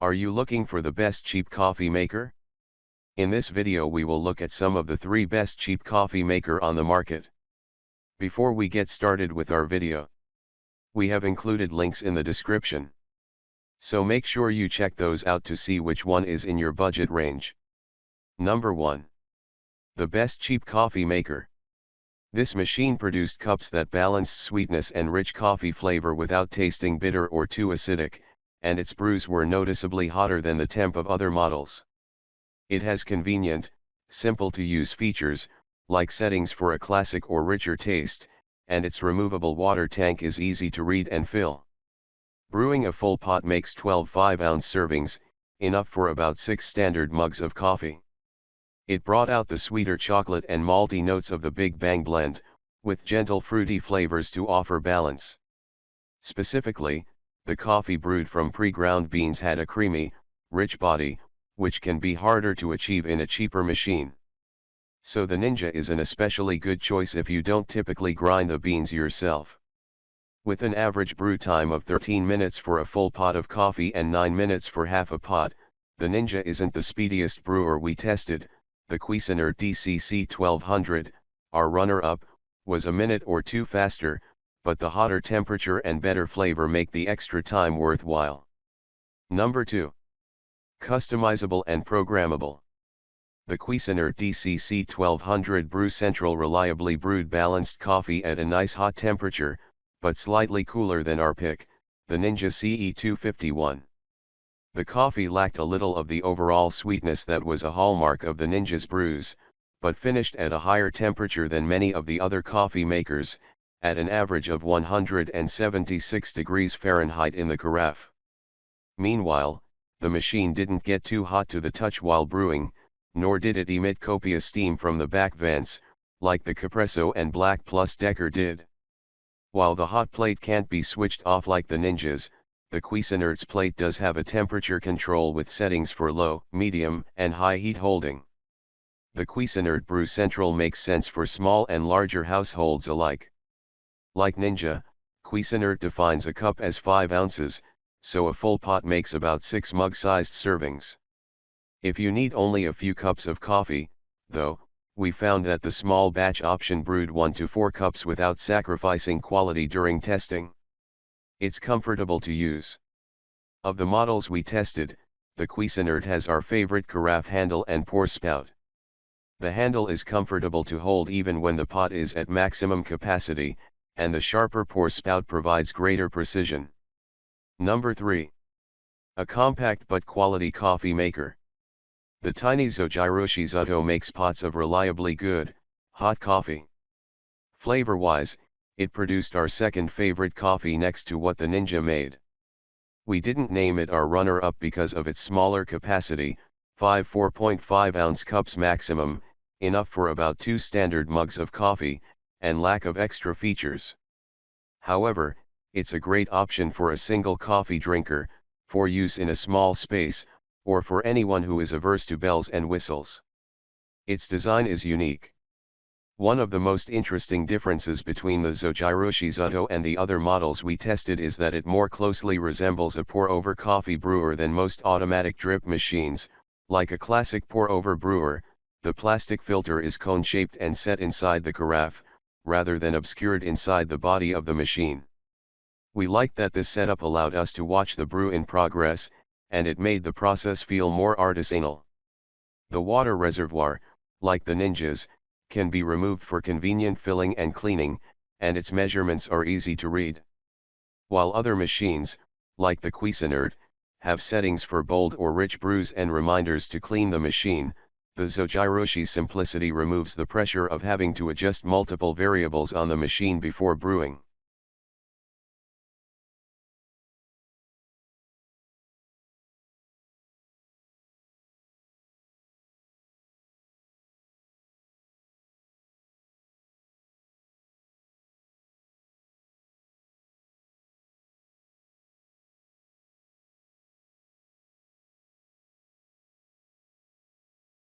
Are you looking for the best cheap coffee maker? In this video we will look at some of the 3 best cheap coffee maker on the market. Before we get started with our video, we have included links in the description. So make sure you check those out to see which one is in your budget range. Number 1. The best cheap coffee maker. This machine produced cups that balanced sweetness and rich coffee flavor without tasting bitter or too acidic, and its brews were noticeably hotter than the temp of other models. It has convenient, simple to use features, like settings for a classic or richer taste, and its removable water tank is easy to read and fill. Brewing a full pot makes 12 5-ounce servings, enough for about 6 standard mugs of coffee. It brought out the sweeter chocolate and malty notes of the Big Bang blend, with gentle fruity flavors to offer balance. Specifically, the coffee brewed from pre-ground beans had a creamy, rich body, which can be harder to achieve in a cheaper machine. So the Ninja is an especially good choice if you don't typically grind the beans yourself. With an average brew time of 13 minutes for a full pot of coffee and 9 minutes for half a pot, the Ninja isn't the speediest brewer we tested. The Cuisinart DCC 1200, our runner-up, was a minute or two faster, but the hotter temperature and better flavor make the extra time worthwhile. Number 2. Customizable and programmable. The Cuisinart DCC 1200 Brew Central reliably brewed balanced coffee at a nice hot temperature, but slightly cooler than our pick, the Ninja CE 251. The coffee lacked a little of the overall sweetness that was a hallmark of the Ninja's brews, but finished at a higher temperature than many of the other coffee makers, at an average of 176 degrees Fahrenheit in the carafe. Meanwhile, the machine didn't get too hot to the touch while brewing, nor did it emit copious steam from the back vents, like the Capresso and Black Plus Decker did. While the hot plate can't be switched off like the Ninja's, the Cuisinart's plate does have a temperature control with settings for low, medium, and high heat holding. The Cuisinart Brew Central makes sense for small and larger households alike. Like Ninja, Cuisinart defines a cup as 5 ounces, so a full pot makes about 6 mug-sized servings. If you need only a few cups of coffee, though, we found that the small batch option brewed 1 to 4 cups without sacrificing quality during testing. It's comfortable to use. Of the models we tested, the Cuisinart has our favorite carafe handle and pour spout. The handle is comfortable to hold even when the pot is at maximum capacity, and the sharper pour spout provides greater precision. Number 3. A compact but quality coffee maker. The tiny Zojirushi Zuto makes pots of reliably good, hot coffee. Flavor-wise, it produced our second favorite coffee next to what the Ninja made. We didn't name it our runner-up because of its smaller capacity, 5 4.5-ounce cups maximum, enough for about 2 standard mugs of coffee, and lack of extra features. However, it's a great option for a single coffee drinker, for use in a small space, or for anyone who is averse to bells and whistles. Its design is unique. One of the most interesting differences between the Zojirushi Zuto and the other models we tested is that it more closely resembles a pour-over coffee brewer than most automatic drip machines. Like a classic pour-over brewer, the plastic filter is cone-shaped and set inside the carafe, rather than obscured inside the body of the machine. We liked that this setup allowed us to watch the brew in progress, and it made the process feel more artisanal. The water reservoir, like the Ninja's, can be removed for convenient filling and cleaning, and its measurements are easy to read. While other machines, like the Cuisinart, have settings for bold or rich brews and reminders to clean the machine, the Zojirushi's simplicity removes the pressure of having to adjust multiple variables on the machine before brewing.